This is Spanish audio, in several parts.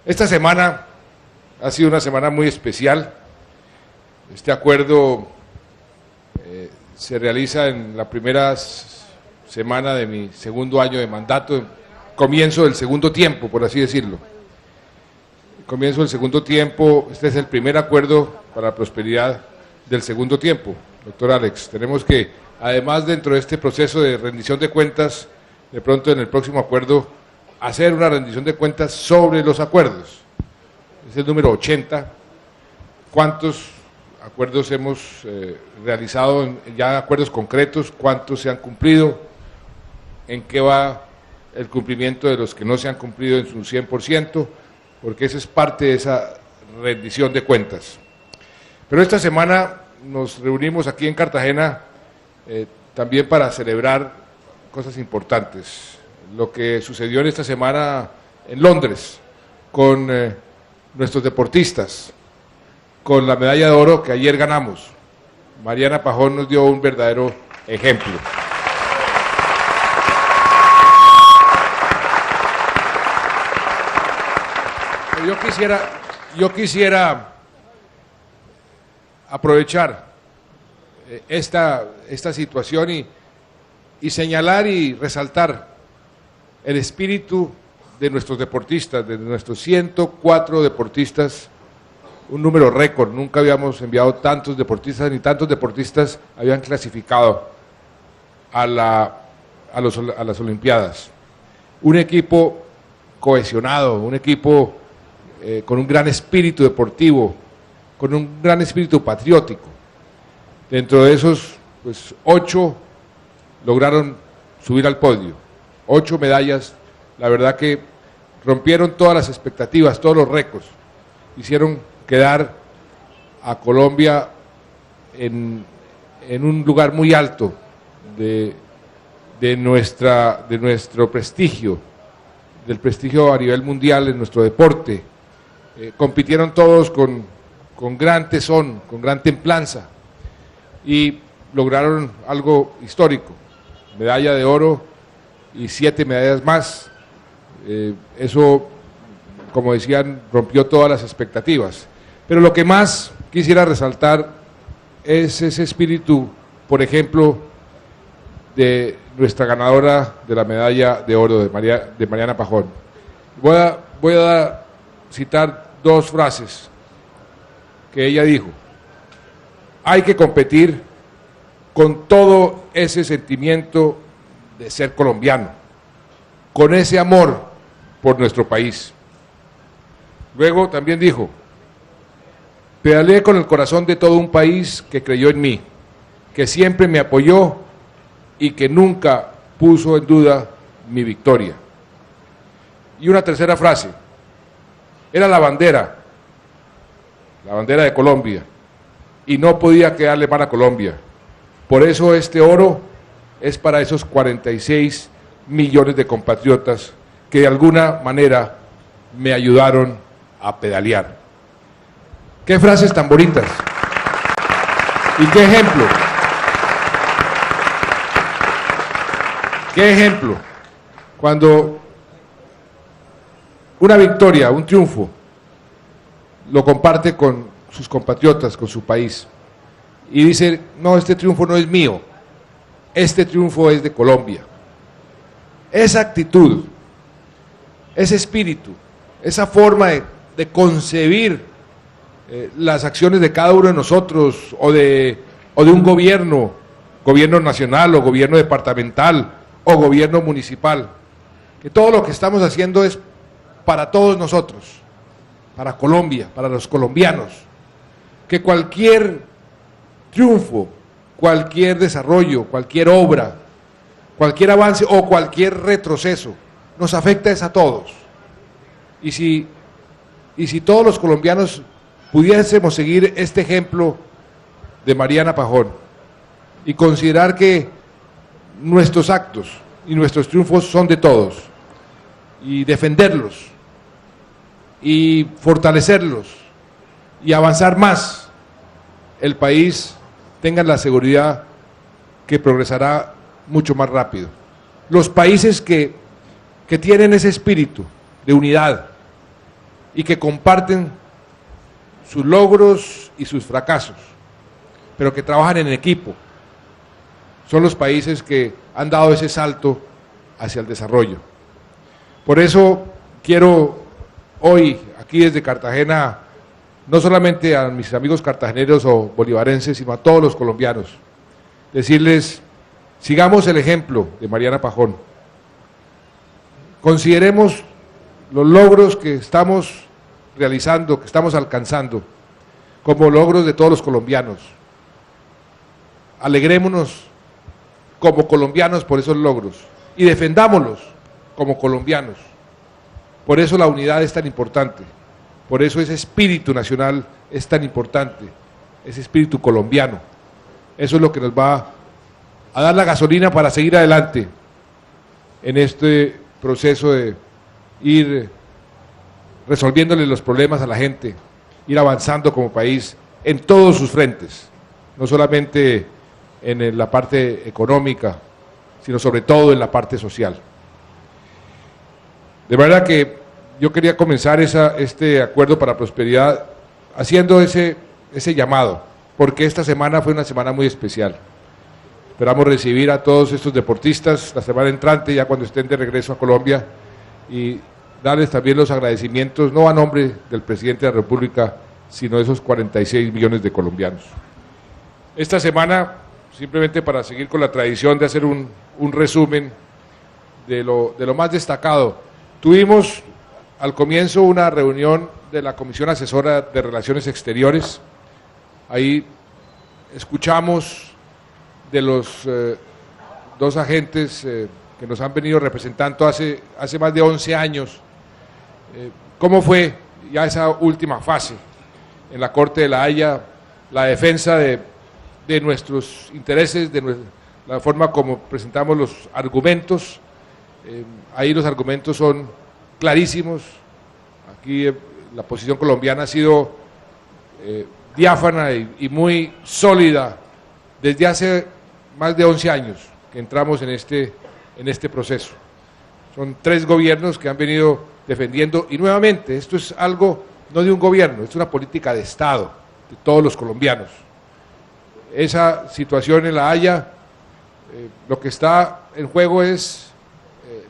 Esta semana ha sido una semana muy especial. Este acuerdo se realiza en la primera semana de mi segundo año de mandato, comienzo del segundo tiempo, por así decirlo. Comienzo del segundo tiempo, este es el primer acuerdo para la prosperidad del segundo tiempo, doctor Alex. Tenemos que, además, dentro de este proceso de rendición de cuentas, de pronto en el próximo acuerdo, hacer una rendición de cuentas sobre los acuerdos. Es el número 80. ¿Cuántos acuerdos hemos realizado, ya acuerdos concretos? ¿Cuántos se han cumplido? ¿En qué va el cumplimiento de los que no se han cumplido en su 100%? Porque eso es parte de esa rendición de cuentas. Pero esta semana nos reunimos aquí en Cartagena también para celebrar cosas importantes. Lo que sucedió en esta semana en Londres con nuestros deportistas, con la medalla de oro que ayer ganamos. Mariana Pajón nos dio un verdadero ejemplo. Yo quisiera aprovechar esta situación y señalar y resaltar el espíritu de nuestros deportistas, de nuestros 104 deportistas, un número récord. Nunca habíamos enviado tantos deportistas, ni tantos deportistas habían clasificado a las Olimpiadas. Un equipo cohesionado, un equipo con un gran espíritu deportivo, con un gran espíritu patriótico. Dentro de esos, pues 8 lograron subir al podio, 8 medallas. La verdad que rompieron todas las expectativas, todos los récords, hicieron quedar a Colombia en un lugar muy alto de nuestro prestigio, del prestigio a nivel mundial en nuestro deporte. Compitieron todos con gran tesón, con gran templanza y lograron algo histórico, medalla de oro y 7 medallas más. Eso, como decían, rompió todas las expectativas. Pero lo que más quisiera resaltar es ese espíritu, por ejemplo, de nuestra ganadora de la medalla de oro, de Mariana Pajón. Voy a citar 2 frases que ella dijo. Hay que competir con todo ese sentimiento de ser colombiano, con ese amor por nuestro país. Luego también dijo, pedaleé con el corazón de todo un país que creyó en mí, que siempre me apoyó y que nunca puso en duda mi victoria. Y una tercera frase, era la bandera de Colombia, y no podía quedarle mal a Colombia. Por eso este oro es para esos 46 millones de compatriotas que de alguna manera me ayudaron a pedalear. ¡Qué frases tan bonitas! Y qué ejemplo. ¡Qué ejemplo! Cuando una victoria, un triunfo, lo comparte con sus compatriotas, con su país, y dice, no, este triunfo no es mío, este triunfo es de Colombia. Esa actitud, ese espíritu, esa forma de concebir las acciones de cada uno de nosotros, o de un gobierno nacional, o gobierno departamental, o gobierno municipal, que todo lo que estamos haciendo es para todos nosotros, para Colombia, para los colombianos, que cualquier triunfo, cualquier desarrollo, cualquier obra, cualquier avance o cualquier retroceso nos afecta a todos. Y si todos los colombianos pudiésemos seguir este ejemplo de Mariana Pajón y considerar que nuestros actos y nuestros triunfos son de todos, y defenderlos y fortalecerlos y avanzar más, el país tenga la seguridad que progresará mucho más rápido. Los países que tienen ese espíritu de unidad y que comparten sus logros y sus fracasos, pero que trabajan en equipo, son los países que han dado ese salto hacia el desarrollo. Por eso quiero hoy, aquí desde Cartagena, no solamente a mis amigos cartageneros o bolivarenses, sino a todos los colombianos, decirles, sigamos el ejemplo de Mariana Pajón, consideremos los logros que estamos realizando, que estamos alcanzando, como logros de todos los colombianos. Alegrémonos como colombianos por esos logros y defendámoslos como colombianos. Por eso la unidad es tan importante, por eso ese espíritu nacional es tan importante, ese espíritu colombiano. Eso es lo que nos va a dar la gasolina para seguir adelante en este proceso de ir resolviéndole los problemas a la gente, ir avanzando como país en todos sus frentes, no solamente en la parte económica, sino sobre todo en la parte social. De verdad que yo quería comenzar este acuerdo para prosperidad haciendo ese llamado, porque esta semana fue una semana muy especial. Esperamos recibir a todos estos deportistas la semana entrante, ya cuando estén de regreso a Colombia, y darles también los agradecimientos, no a nombre del presidente de la República, sino de esos 46 millones de colombianos. Esta semana, simplemente para seguir con la tradición de hacer un resumen de lo más destacado, tuvimos al comienzo una reunión de la Comisión Asesora de Relaciones Exteriores. Ahí escuchamos de los dos agentes que nos han venido representando hace más de 11 años, cómo fue ya esa última fase en la Corte de La Haya, la defensa de nuestros intereses, la forma como presentamos los argumentos. Ahí los argumentos son clarísimos. Aquí la posición colombiana ha sido diáfana y muy sólida desde hace más de 11 años que entramos en este proceso. Son 3 gobiernos que han venido defendiendo, y nuevamente, esto es algo no de un gobierno, es una política de Estado, de todos los colombianos. Esa situación en La Haya, lo que está en juego es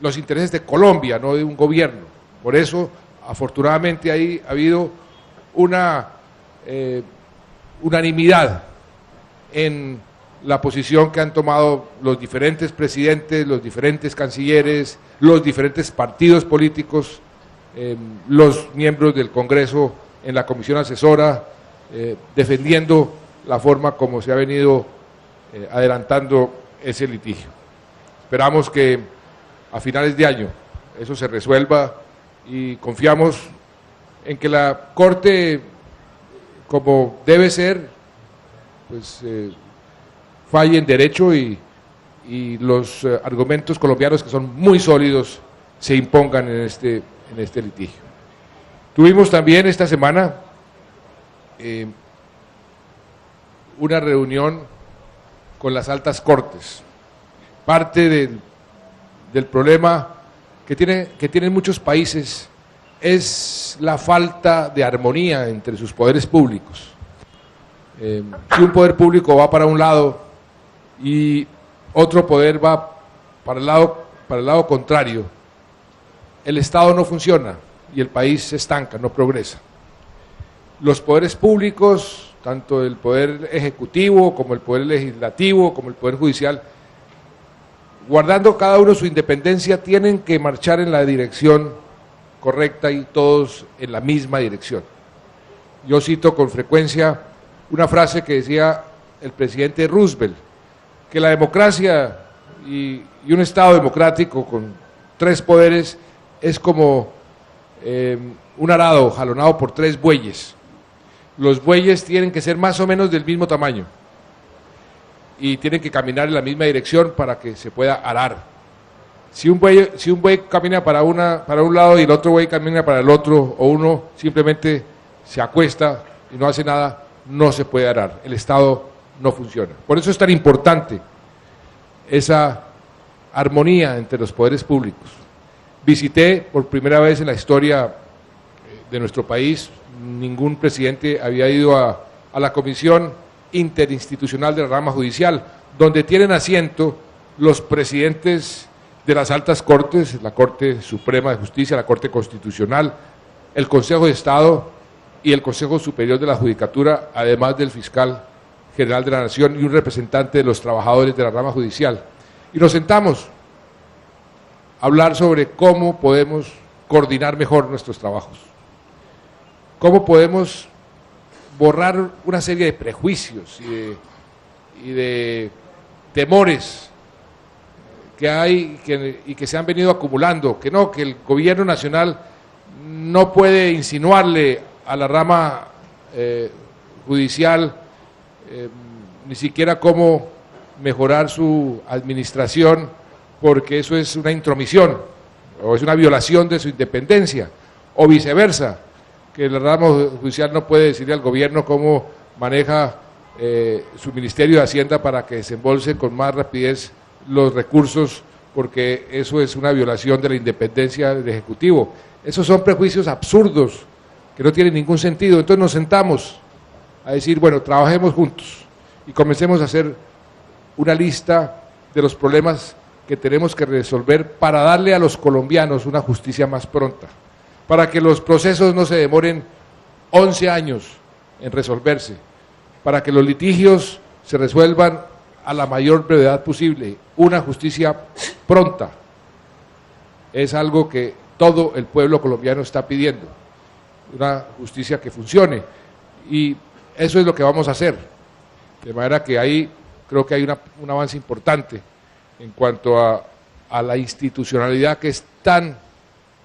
los intereses de Colombia, no de un gobierno. Por eso, afortunadamente, ahí ha habido una unanimidad en la posición que han tomado los diferentes presidentes, los diferentes cancilleres, los diferentes partidos políticos, los miembros del Congreso en la Comisión Asesora, defendiendo la forma como se ha venido adelantando ese litigio. Esperamos que a finales de año eso se resuelva y confiamos en que la Corte, como debe ser, pues falle en derecho y los argumentos colombianos, que son muy sólidos, se impongan en este litigio. Tuvimos también esta semana una reunión con las altas cortes. Parte del problema que tienen muchos países es la falta de armonía entre sus poderes públicos. Si un poder público va para un lado y otro poder va para el lado contrario, el Estado no funciona y el país se estanca, no progresa. Los poderes públicos, tanto el poder ejecutivo como el poder legislativo, como el poder judicial, guardando cada uno su independencia, tienen que marchar en la dirección correcta y todos en la misma dirección. Yo cito con frecuencia una frase que decía el presidente Roosevelt, que la democracia y un Estado democrático con 3 poderes es como un arado jalonado por 3 bueyes. Los bueyes tienen que ser más o menos del mismo tamaño y tienen que caminar en la misma dirección para que se pueda arar. Si un buey camina para un lado y el otro buey camina para el otro, o uno simplemente se acuesta y no hace nada, no se puede arar. El Estado no funciona. Por eso es tan importante esa armonía entre los poderes públicos. Visité por primera vez en la historia de nuestro país, ningún presidente había ido a la Comisión Interinstitucional de la Rama Judicial, donde tienen asiento los presidentes de las altas cortes, la Corte Suprema de Justicia, la Corte Constitucional, el Consejo de Estado y el Consejo Superior de la Judicatura, además del fiscal general de la Nación y un representante de los trabajadores de la rama judicial. Y nos sentamos a hablar sobre cómo podemos coordinar mejor nuestros trabajos, cómo podemos borrar una serie de prejuicios y de temores que hay y que se han venido acumulando, que no, que el gobierno nacional no puede insinuarle a la rama judicial ni siquiera cómo mejorar su administración, porque eso es una intromisión o es una violación de su independencia, o viceversa, que la rama judicial no puede decirle al gobierno cómo maneja su Ministerio de Hacienda para que desembolse con más rapidez los recursos, porque eso es una violación de la independencia del Ejecutivo. Esos son prejuicios absurdos que no tienen ningún sentido. Entonces nos sentamos a decir, bueno, trabajemos juntos y comencemos a hacer una lista de los problemas que tenemos que resolver para darle a los colombianos una justicia más pronta, para que los procesos no se demoren 11 años en resolverse, para que los litigios se resuelvan a la mayor brevedad posible. Una justicia pronta es algo que todo el pueblo colombiano está pidiendo, una justicia que funcione, y eso es lo que vamos a hacer, de manera que ahí creo que hay un avance importante en cuanto a la institucionalidad que es tan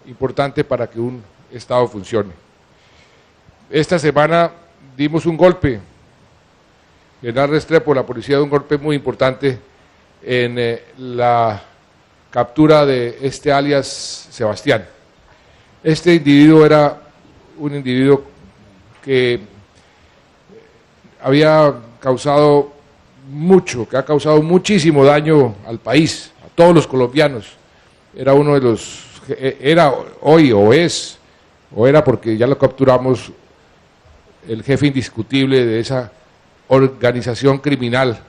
importante para que un Estado funcione. Esta semana dimos un golpe, General Restrepo, la policía dio un golpe muy importante en la captura de este alias Sebastián. Este individuo era un individuo que había causado que ha causado muchísimo daño al país, a todos los colombianos. Era uno de los, era hoy o era porque ya lo capturamos, el jefe indiscutible de esa organización criminal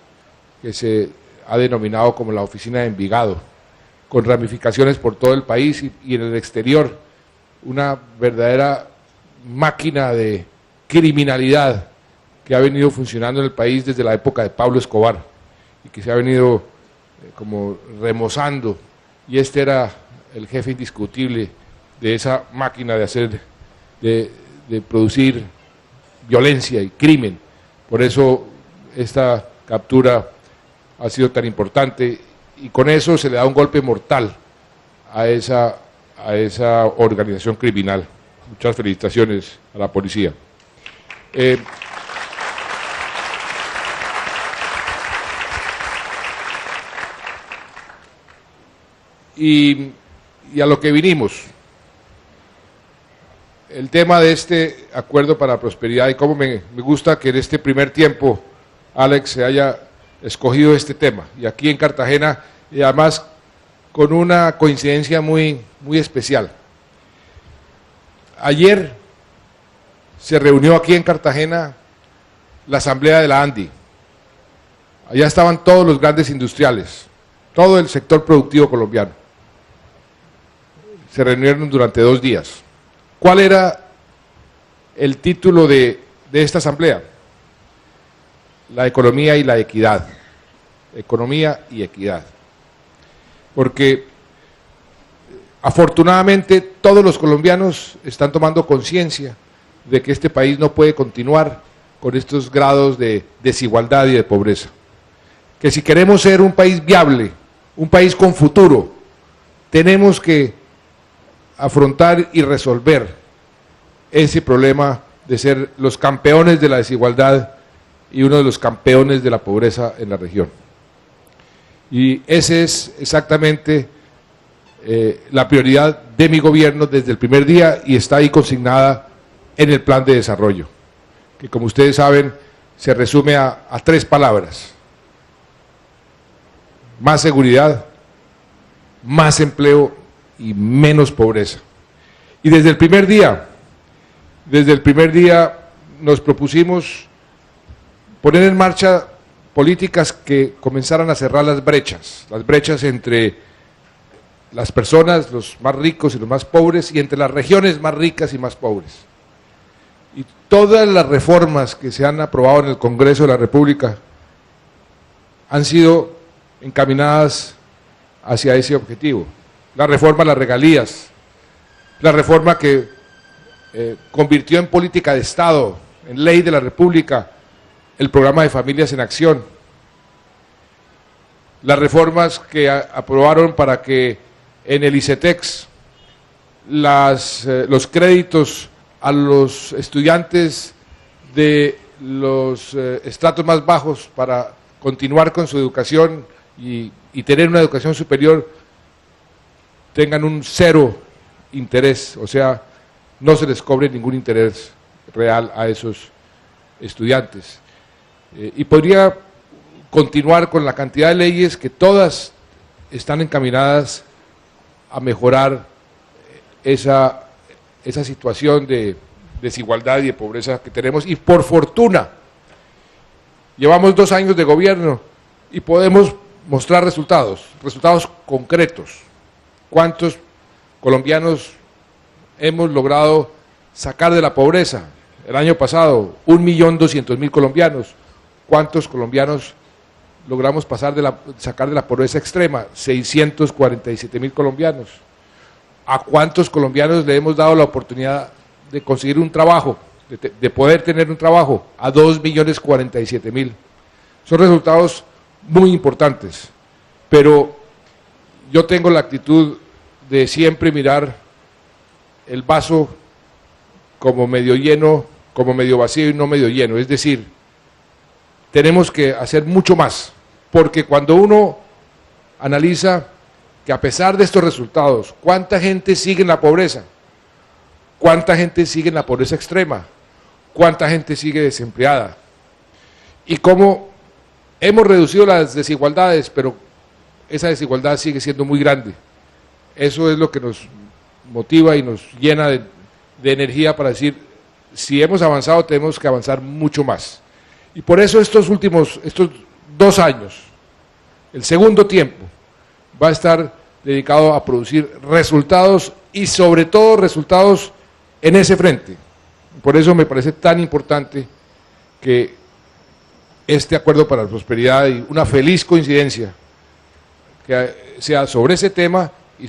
que se ha denominado como la Oficina de Envigado, con ramificaciones por todo el país y en el exterior, una verdadera máquina de criminalidad que ha venido funcionando en el país desde la época de Pablo Escobar y que se ha venido como remozando, y este era el jefe indiscutible de esa máquina de producir violencia y crimen. Por eso esta captura ha sido tan importante, y con eso se le da un golpe mortal a esa organización criminal. Muchas felicitaciones a la policía. Y a lo que vinimos, el tema de este acuerdo para la prosperidad, y cómo me gusta que en este primer tiempo, Alex, se haya escogido este tema, y aquí en Cartagena, y además con una coincidencia muy especial. Ayer se reunió aquí en Cartagena la asamblea de la ANDI. Allá estaban todos los grandes industriales, todo el sector productivo colombiano. Se reunieron durante 2 días. ¿Cuál era el título de esta asamblea? La economía y la equidad. Economía y equidad. Porque afortunadamente todos los colombianos están tomando conciencia de que este país no puede continuar con estos grados de desigualdad y de pobreza. Que si queremos ser un país viable, un país con futuro, tenemos que afrontar y resolver ese problema de ser los campeones de la desigualdad y uno de los campeones de la pobreza en la región. Y ese es exactamente la prioridad de mi gobierno desde el primer día, y está ahí consignada en el plan de desarrollo, que como ustedes saben se resume a 3 palabras: más seguridad, más empleo y menos pobreza. Y desde el primer día nos propusimos poner en marcha políticas que comenzaran a cerrar las brechas entre las personas, los más ricos y los más pobres, y entre las regiones más ricas y más pobres. Y todas las reformas que se han aprobado en el Congreso de la República han sido encaminadas hacia ese objetivo. La reforma a las regalías, la reforma que convirtió en política de Estado, en ley de la República, el programa de Familias en Acción, las reformas que aprobaron para que en el ICETEX los créditos a los estudiantes de los estratos más bajos para continuar con su educación y tener una educación superior tengan un cero interés, o sea, no se les cobre ningún interés real a esos estudiantes. Y podría continuar con la cantidad de leyes que todas están encaminadas a mejorar esa situación de desigualdad y de pobreza que tenemos, y por fortuna llevamos 2 años de gobierno y podemos mostrar resultados concretos. ¿Cuántos colombianos hemos logrado sacar de la pobreza? El año pasado, 1.200.000 colombianos. ¿Cuántos colombianos logramos sacar de la pobreza extrema? 647.000 colombianos. ¿A cuántos colombianos le hemos dado la oportunidad de conseguir un trabajo, de poder tener un trabajo? A 2.047.000. Son resultados muy importantes, pero yo tengo la actitud de siempre mirar el vaso como medio lleno, como medio vacío y no medio lleno. Es decir, tenemos que hacer mucho más, porque cuando uno analiza que a pesar de estos resultados, ¿cuánta gente sigue en la pobreza? ¿Cuánta gente sigue en la pobreza extrema? ¿Cuánta gente sigue desempleada? Y cómo hemos reducido las desigualdades, pero esa desigualdad sigue siendo muy grande. Eso es lo que nos motiva y nos llena de energía para decir, si hemos avanzado, tenemos que avanzar mucho más. Y por eso estos 2 años, el segundo tiempo, va a estar dedicado a producir resultados y sobre todo resultados en ese frente. Por eso me parece tan importante que este acuerdo para la prosperidad y una feliz coincidencia que sea sobre ese tema y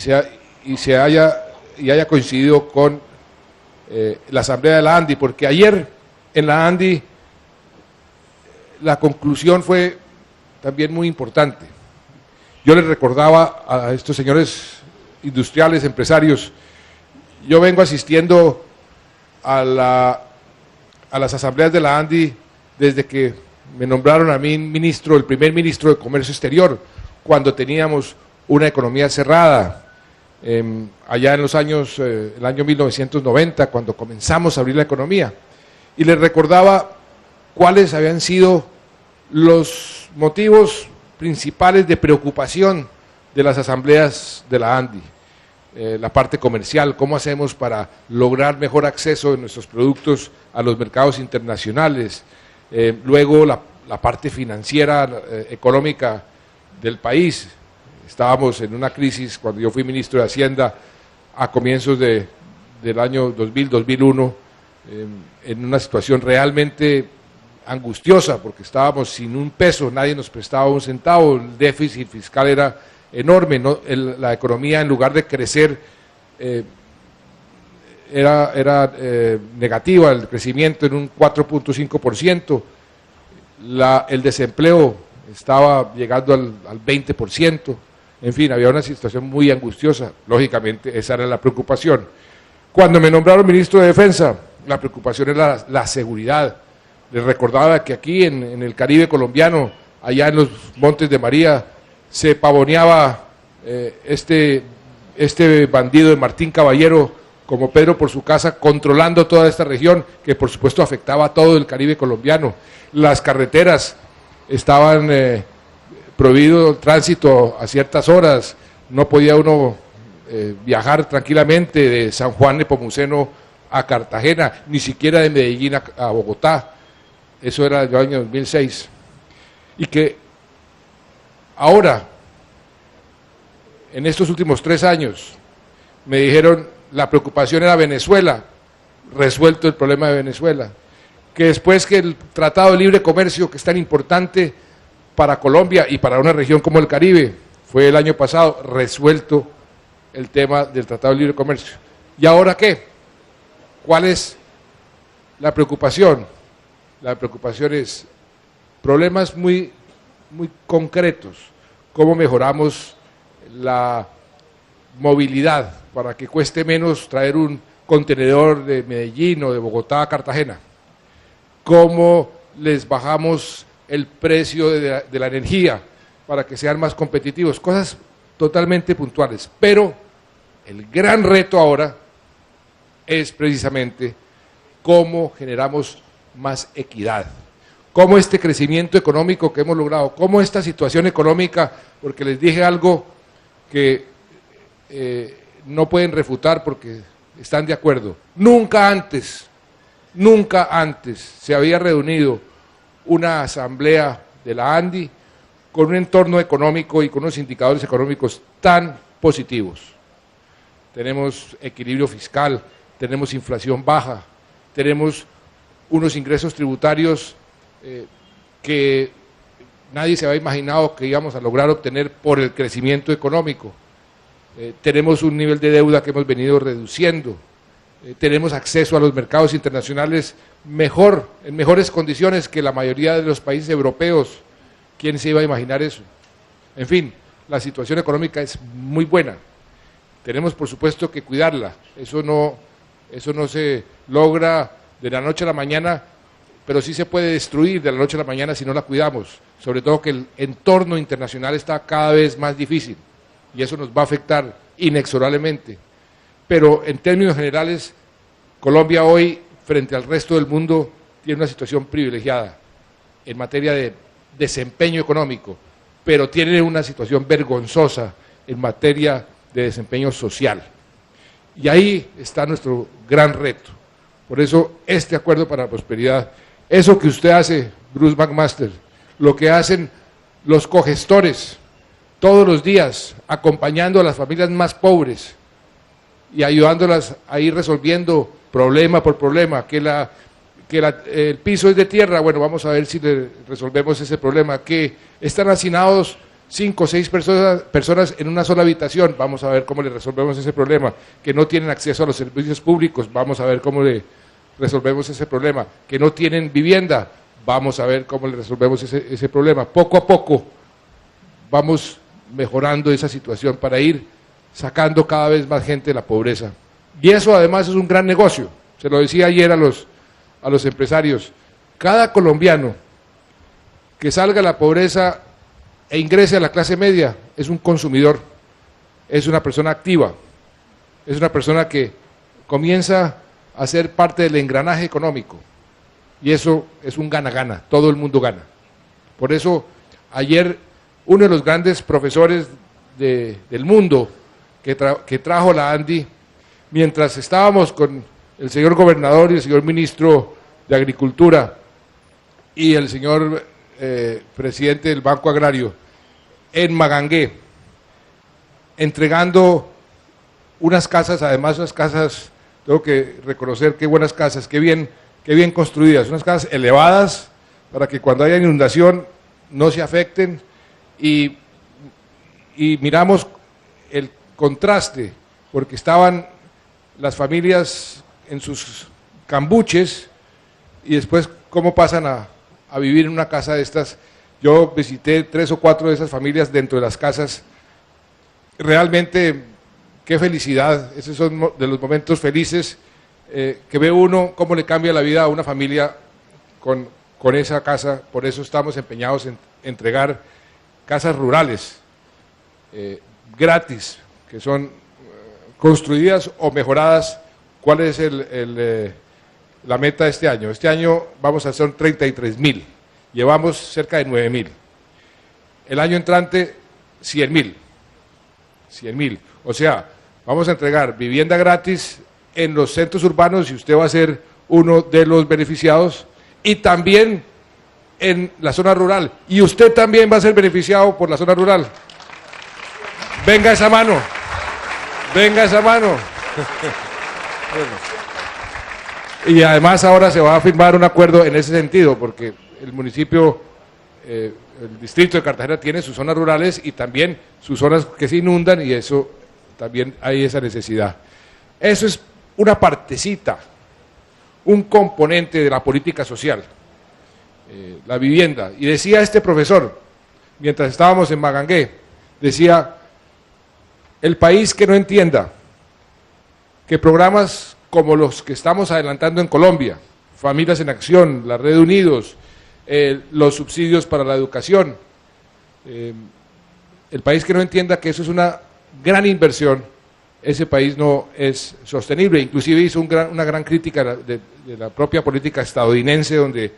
haya coincidido con la Asamblea de la ANDI, porque ayer en la ANDI la conclusión fue también muy importante. Yo les recordaba a estos señores industriales, empresarios, yo vengo asistiendo a las asambleas de la ANDI desde que me nombraron a mí ministro, el primer ministro de Comercio Exterior, cuando teníamos una economía cerrada, allá en los años, el año 1990, cuando comenzamos a abrir la economía, y les recordaba cuáles habían sido los motivos principales de preocupación de las asambleas de la ANDI. La parte comercial, cómo hacemos para lograr mejor acceso de nuestros productos a los mercados internacionales, luego la parte financiera, económica del país. Estábamos en una crisis cuando yo fui ministro de Hacienda a comienzos del año 2000-2001, en una situación realmente angustiosa, porque estábamos sin un peso, nadie nos prestaba un centavo, el déficit fiscal era enorme, ¿no? La economía, en lugar de crecer, era negativa, el crecimiento en un 4.5%, el desempleo estaba llegando al 20%, en fin, había una situación muy angustiosa. Lógicamente esa era la preocupación. Cuando me nombraron ministro de Defensa, la preocupación era la seguridad. Les recordaba que aquí en el Caribe colombiano, allá en los Montes de María, se pavoneaba este bandido de Martín Caballero como Pedro por su casa, controlando toda esta región, que por supuesto afectaba a todo el Caribe colombiano. Las carreteras estaban prohibido el tránsito a ciertas horas, no podía uno viajar tranquilamente de San Juan Nepomuceno a Cartagena, ni siquiera de Medellín a Bogotá. Eso era el año 2006. Y que ahora, en estos últimos 3 años, me dijeron, la preocupación era Venezuela, resuelto el problema de Venezuela. Que después que el Tratado de Libre Comercio, que es tan importante para Colombia y para una región como el Caribe, fue el año pasado, resuelto el tema del Tratado de Libre Comercio. ¿Y ahora qué? ¿Cuál es la preocupación? La preocupación es problemas muy concretos. ¿Cómo mejoramos la movilidad para que cueste menos traer un contenedor de Medellín o de Bogotá a Cartagena? ¿Cómo les bajamos el precio de la energía para que sean más competitivos? Cosas totalmente puntuales. Pero el gran reto ahora es precisamente cómo generamos más equidad, cómo este crecimiento económico que hemos logrado, cómo esta situación económica, porque les dije algo que no pueden refutar porque están de acuerdo, nunca antes se había reunido una asamblea de la ANDI con un entorno económico y con unos indicadores económicos tan positivos. Tenemos equilibrio fiscal, tenemos inflación baja, tenemos unos ingresos tributarios que nadie se había imaginado que íbamos a lograr obtener por el crecimiento económico. Tenemos un nivel de deuda que hemos venido reduciendo, tenemos acceso a los mercados internacionales en mejores condiciones que la mayoría de los países europeos. ¿Quién se iba a imaginar eso? En fin, la situación económica es muy buena. Tenemos, por supuesto, que cuidarla. Eso no se logra de la noche a la mañana, pero sí se puede destruir de la noche a la mañana si no la cuidamos. Sobre todo que el entorno internacional está cada vez más difícil y eso nos va a afectar inexorablemente. Pero en términos generales, Colombia hoy, frente al resto del mundo, tiene una situación privilegiada en materia de desempeño económico, pero tiene una situación vergonzosa en materia de desempeño social. Y ahí está nuestro gran reto. Por eso, este acuerdo para la prosperidad, eso que usted hace, Bruce McMaster, lo que hacen los cogestores todos los días, acompañando a las familias más pobres y ayudándolas a ir resolviendo problema por problema, el piso es de tierra, bueno, vamos a ver si le resolvemos ese problema, que están hacinados 5 o 6 personas en una sola habitación, vamos a ver cómo le resolvemos ese problema, que no tienen acceso a los servicios públicos, vamos a ver cómo le resolvemos ese problema, que no tienen vivienda, vamos a ver cómo le resolvemos ese problema. Poco a poco vamos mejorando esa situación para ir sacando cada vez más gente de la pobreza. Y eso además es un gran negocio, se lo decía ayer a los empresarios, cada colombiano que salga de la pobreza e ingrese a la clase media es un consumidor, es una persona activa, es una persona que comienza a ser parte del engranaje económico y eso es un gana-gana, todo el mundo gana. Por eso ayer uno de los grandes profesores del mundo que trajo la ANDI, mientras estábamos con el señor gobernador y el señor ministro de Agricultura y el señor presidente del Banco Agrario en Magangué, entregando unas casas, además unas casas, tengo que reconocer qué buenas casas, qué bien construidas, unas casas elevadas para que cuando haya inundación no se afecten y miramos el contraste, porque estaban las familias en sus cambuches y después cómo pasan a vivir en una casa de estas. Yo visité 3 o 4 de esas familias dentro de las casas. Realmente, qué felicidad, esos son de los momentos felices que ve uno cómo le cambia la vida a una familia con esa casa. Por eso estamos empeñados en entregar casas rurales gratis, que son construidas o mejoradas. ¿Cuál es la meta de este año? Este año vamos a hacer 33.000, llevamos cerca de 9.000. El año entrante, 100.000. 100.000. O sea, vamos a entregar vivienda gratis en los centros urbanos y usted va a ser uno de los beneficiados, y también en la zona rural, y usted también va a ser beneficiado por la zona rural. Venga esa mano, venga esa mano. Y además ahora se va a firmar un acuerdo en ese sentido, porque el municipio, el distrito de Cartagena tiene sus zonas rurales y también sus zonas que se inundan, y eso también hay esa necesidad. Eso es una partecita, un componente de la política social, la vivienda. Y decía este profesor, mientras estábamos en Magangué, decía: el país que no entienda que programas como los que estamos adelantando en Colombia, Familias en Acción, la Red Unidos, los subsidios para la educación, el país que no entienda que eso es una gran inversión, ese país no es sostenible. Inclusive hizo una gran crítica de la propia política estadounidense, donde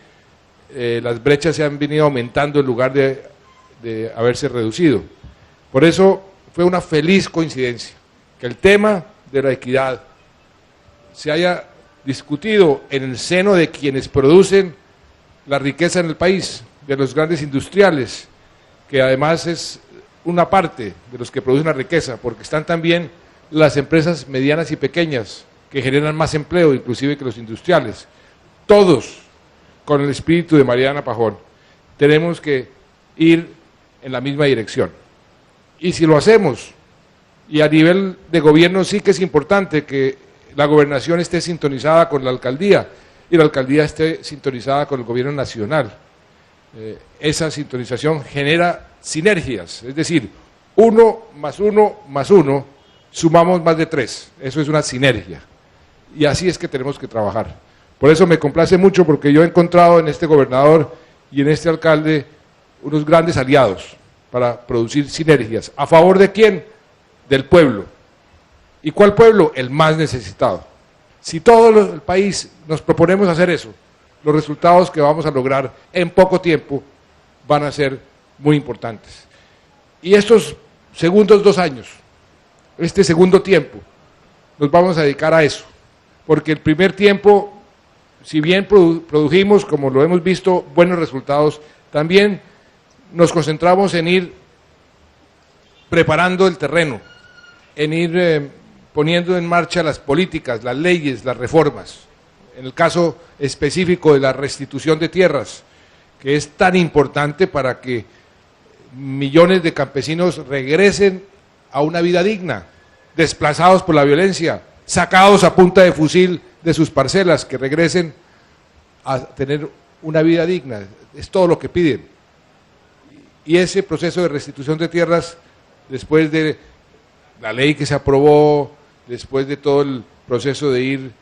las brechas se han venido aumentando en lugar de haberse reducido. Por eso fue una feliz coincidencia que el tema de la equidad se haya discutido en el seno de quienes producen la riqueza en el país, de los grandes industriales, que además es una parte de los que producen la riqueza, porque están también las empresas medianas y pequeñas, que generan más empleo inclusive que los industriales. Todos, con el espíritu de Mariana Pajón, tenemos que ir en la misma dirección. Y si lo hacemos, y a nivel de gobierno sí que es importante que la gobernación esté sintonizada con la alcaldía, y la alcaldía esté sintonizada con el gobierno nacional. Esa sintonización genera sinergias, es decir, 1 más 1 más 1, sumamos más de 3, eso es una sinergia, y así es que tenemos que trabajar. Por eso me complace mucho, porque yo he encontrado en este gobernador y en este alcalde unos grandes aliados para producir sinergias. ¿A favor de quién? Del pueblo. ¿Y cuál pueblo? El más necesitado. Si todo el país nos proponemos hacer eso, los resultados que vamos a lograr en poco tiempo van a ser muy importantes. Y estos segundos 2 años, este segundo tiempo, nos vamos a dedicar a eso, porque el primer tiempo, si bien produjimos, como lo hemos visto, buenos resultados, también nos concentramos en ir preparando el terreno, en ir poniendo en marcha las políticas, las leyes, las reformas. En el caso específico de la restitución de tierras, que es tan importante para que millones de campesinos regresen a una vida digna, desplazados por la violencia, sacados a punta de fusil de sus parcelas, que regresen a tener una vida digna, es todo lo que piden. Y ese proceso de restitución de tierras, después de la ley que se aprobó, después de todo el proceso de ir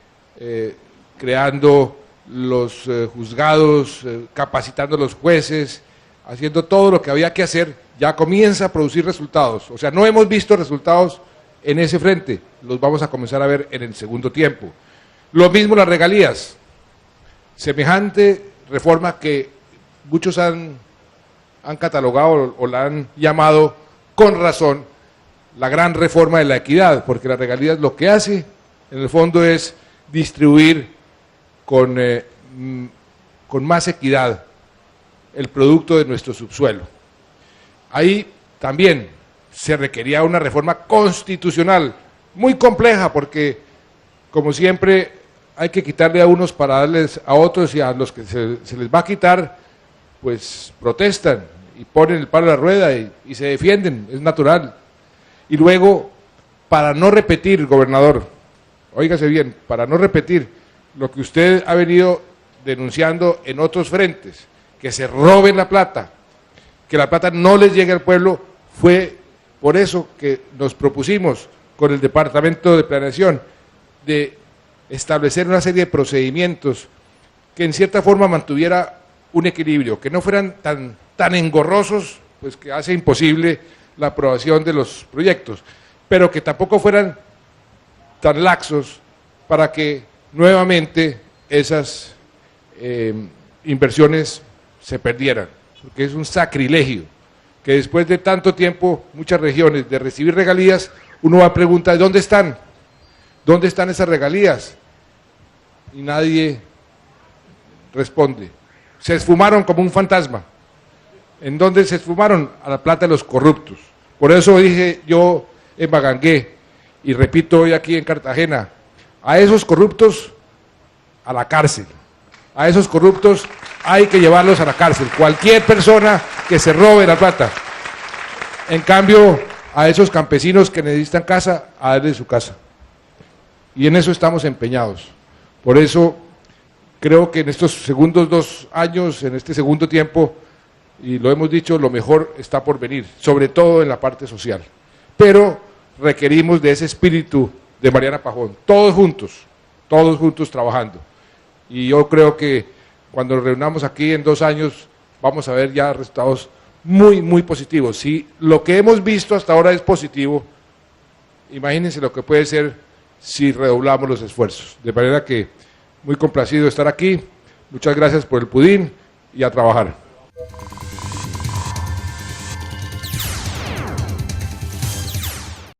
creando los juzgados, capacitando a los jueces, haciendo todo lo que había que hacer, ya comienza a producir resultados. O sea, no hemos visto resultados en ese frente, los vamos a comenzar a ver en el segundo tiempo. Lo mismo las regalías, semejante reforma que muchos han catalogado o la han llamado con razón la gran reforma de la equidad, porque las regalías lo que hace en el fondo es distribuir con más equidad el producto de nuestro subsuelo. Ahí también se requería una reforma constitucional muy compleja, porque como siempre hay que quitarle a unos para darles a otros, y a los que se les va a quitar pues protestan y ponen el palo a la rueda y se defienden, es natural. Y luego, para no repetir, gobernador, óigase bien, para no repetir lo que usted ha venido denunciando en otros frentes, que se roben la plata, que la plata no les llegue al pueblo, fue por eso que nos propusimos con el Departamento de Planeación de establecer una serie de procedimientos que en cierta forma mantuviera un equilibrio, que no fueran tan engorrosos, pues que hace imposible la aprobación de los proyectos, pero que tampoco fueran tan laxos para que nuevamente esas inversiones se perdieran, porque es un sacrilegio que después de tanto tiempo, muchas regiones, de recibir regalías, uno va a preguntar, ¿dónde están? ¿Dónde están esas regalías? Y nadie responde. Se esfumaron como un fantasma. ¿En dónde se esfumaron? A la plata de los corruptos. Por eso dije yo en Bagangué, y repito hoy aquí en Cartagena, a esos corruptos a la cárcel. A esos corruptos hay que llevarlos a la cárcel. Cualquier persona que se robe la plata. En cambio, a esos campesinos que necesitan casa, a darles su casa. Y en eso estamos empeñados. Por eso creo que en estos segundos 2 años, en este segundo tiempo, y lo hemos dicho, lo mejor está por venir, sobre todo en la parte social. Pero requerimos de ese espíritu de Mariana Pajón, todos juntos trabajando. Y yo creo que cuando nos reunamos aquí en 2 años, vamos a ver ya resultados muy, muy positivos. Si lo que hemos visto hasta ahora es positivo, imagínense lo que puede ser si redoblamos los esfuerzos. De manera que muy complacido de estar aquí, muchas gracias por el pudín y a trabajar.